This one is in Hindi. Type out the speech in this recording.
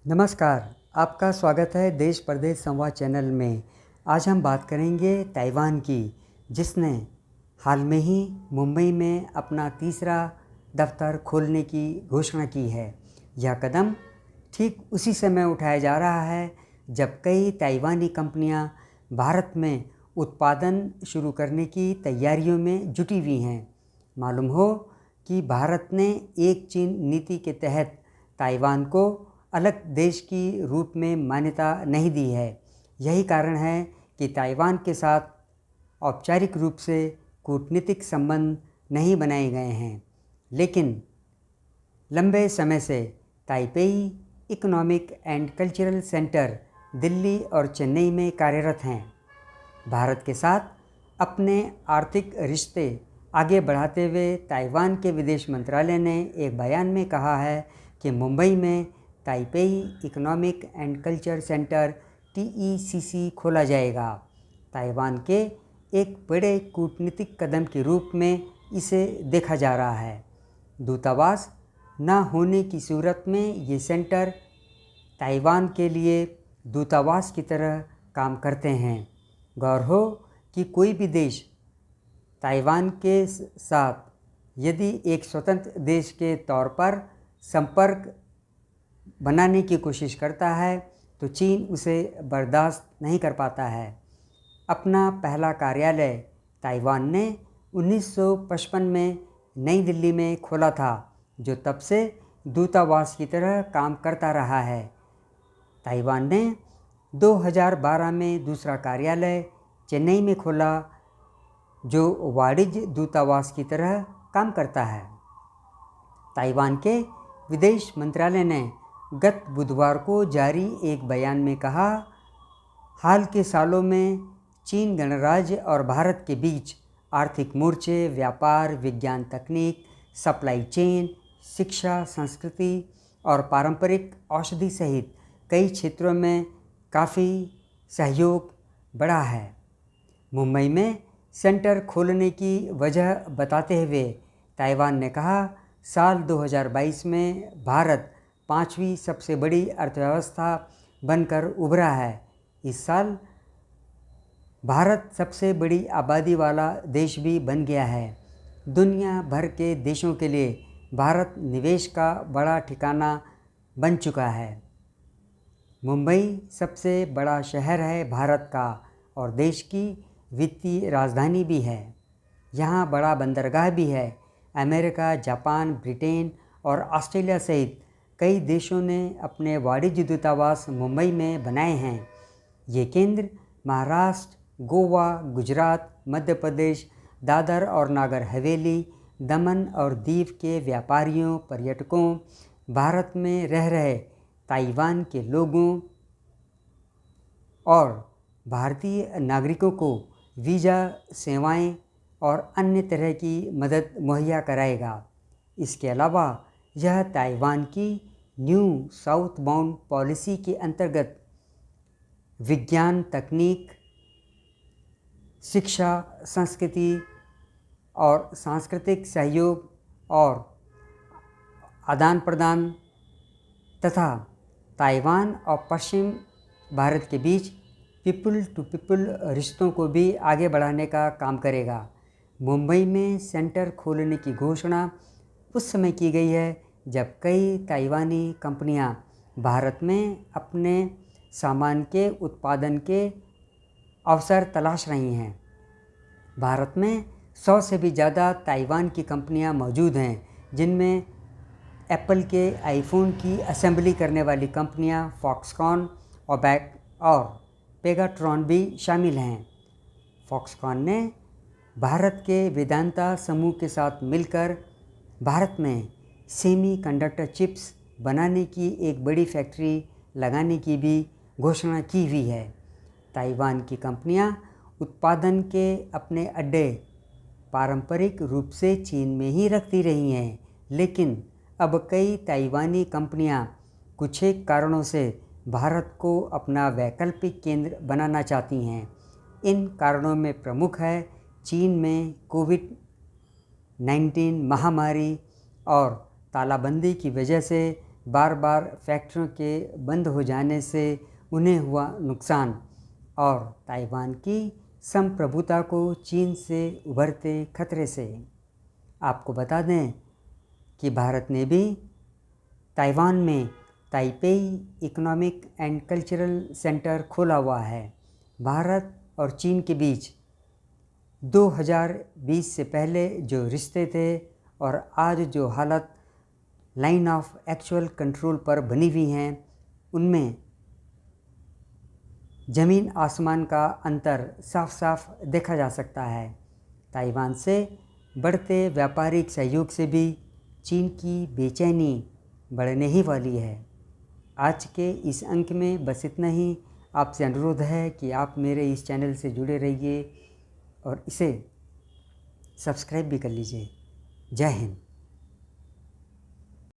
नमस्कार, आपका स्वागत है देश प्रदेश संवाद चैनल में। आज हम बात करेंगे ताइवान की, जिसने हाल में ही मुंबई में अपना तीसरा दफ्तर खोलने की घोषणा की है। यह कदम ठीक उसी समय उठाया जा रहा है जब कई ताइवानी कंपनियां भारत में उत्पादन शुरू करने की तैयारियों में जुटी हुई हैं। मालूम हो कि भारत ने एक चीन नीति के तहत ताइवान को अलग देश की रूप में मान्यता नहीं दी है। यही कारण है कि ताइवान के साथ औपचारिक रूप से कूटनीतिक संबंध नहीं बनाए गए हैं, लेकिन लंबे समय से Taipei economic and cultural centre Delhi और चेन्नई में कार्यरत हैं। भारत के साथ अपने आर्थिक रिश्ते आगे बढ़ाते हुए ताइवान के विदेश मंत्रालय ने एक बयान में कहा है कि मुंबई में Taipei economic and culture centre TECC खोला जाएगा। ताइवान के एक बड़े कूटनीतिक कदम के रूप में इसे देखा जा रहा है। दूतावास न होने की सूरत में ये सेंटर ताइवान के लिए दूतावास की तरह काम करते हैं। गौर हो कि कोई भी देश ताइवान के साथ यदि एक स्वतंत्र देश के तौर पर संपर्क बनाने की कोशिश करता है तो चीन उसे बर्दाश्त नहीं कर पाता है। अपना पहला कार्यालय ताइवान ने 1955 में नई दिल्ली में खोला था, जो तब से दूतावास की तरह काम करता रहा है। ताइवान ने 2012 में दूसरा कार्यालय चेन्नई में खोला, जो वाणिज्य दूतावास की तरह काम करता है। ताइवान के विदेश मंत्रालय ने गत बुधवार को जारी एक बयान में कहा, हाल के सालों में चीन गणराज्य और भारत के बीच आर्थिक मोर्चे, व्यापार, विज्ञान तकनीक, सप्लाई चेन, शिक्षा, संस्कृति और पारंपरिक औषधि सहित कई क्षेत्रों में काफ़ी सहयोग बढ़ा है। मुंबई में सेंटर खोलने की वजह बताते हुए ताइवान ने कहा, साल 2022 में भारत 5वीं सबसे बड़ी अर्थव्यवस्था बनकर उभरा है। इस साल भारत सबसे बड़ी आबादी वाला देश भी बन गया है। दुनिया भर के देशों के लिए भारत निवेश का बड़ा ठिकाना बन चुका है। मुंबई सबसे बड़ा शहर है भारत का और देश की वित्तीय राजधानी भी है। यहाँ बड़ा बंदरगाह भी है। अमेरिका, जापान, ब्रिटेन और ऑस्ट्रेलिया सहित कई देशों ने अपने वाणिज्य दूतावास मुंबई में बनाए हैं। ये केंद्र महाराष्ट्र, गोवा, गुजरात, मध्य प्रदेश, दादर और नागर हवेली, दमन और दीव के व्यापारियों, पर्यटकों, भारत में रह रहे ताइवान के लोगों और भारतीय नागरिकों को वीज़ा सेवाएं और अन्य तरह की मदद मुहैया कराएगा। इसके अलावा यह ताइवान की न्यू साउथ बाउंड पॉलिसी के अंतर्गत विज्ञान, तकनीक, शिक्षा, संस्कृति और सांस्कृतिक सहयोग और आदान प्रदान तथा ताइवान और पश्चिम भारत के बीच पीपल टू पीपल रिश्तों को भी आगे बढ़ाने का काम करेगा। मुंबई में सेंटर खोलने की घोषणा उस समय की गई है जब कई ताइवानी कंपनियां भारत में अपने सामान के उत्पादन के अवसर तलाश रही हैं। भारत में 100 से भी ज़्यादा ताइवान की कंपनियां मौजूद हैं, जिनमें एप्पल के आईफोन की असेंबली करने वाली कंपनियां फॉक्सकॉन और पेगाट्रॉन भी शामिल हैं। फॉक्सकॉन ने भारत के वेदांता समूह के साथ मिलकर भारत में सेमीकंडक्टर चिप्स बनाने की एक बड़ी फैक्ट्री लगाने की भी घोषणा की हुई है। ताइवान की कंपनियां उत्पादन के अपने अड्डे पारंपरिक रूप से चीन में ही रखती रही हैं, लेकिन अब कई ताइवानी कंपनियां कुछ एक कारणों से भारत को अपना वैकल्पिक केंद्र बनाना चाहती हैं। इन कारणों में प्रमुख है चीन में कोविड-19 महामारी और तालाबंदी की वजह से बार बार फैक्ट्रियों के बंद हो जाने से उन्हें हुआ नुकसान और ताइवान की संप्रभुता को चीन से उभरते खतरे से। आपको बता दें कि भारत ने भी ताइवान में Taipei economic and cultural centre खोला हुआ है। भारत और चीन के बीच 2020 से पहले जो रिश्ते थे और आज जो हालत लाइन ऑफ एक्चुअल कंट्रोल पर बनी हुई हैं, उनमें ज़मीन आसमान का अंतर साफ साफ देखा जा सकता है। ताइवान से बढ़ते व्यापारिक सहयोग से भी चीन की बेचैनी बढ़ने ही वाली है। आज के इस अंक में बस इतना ही। आपसे अनुरोध है कि आप मेरे इस चैनल से जुड़े रहिए और इसे सब्सक्राइब भी कर लीजिए। जय हिंद।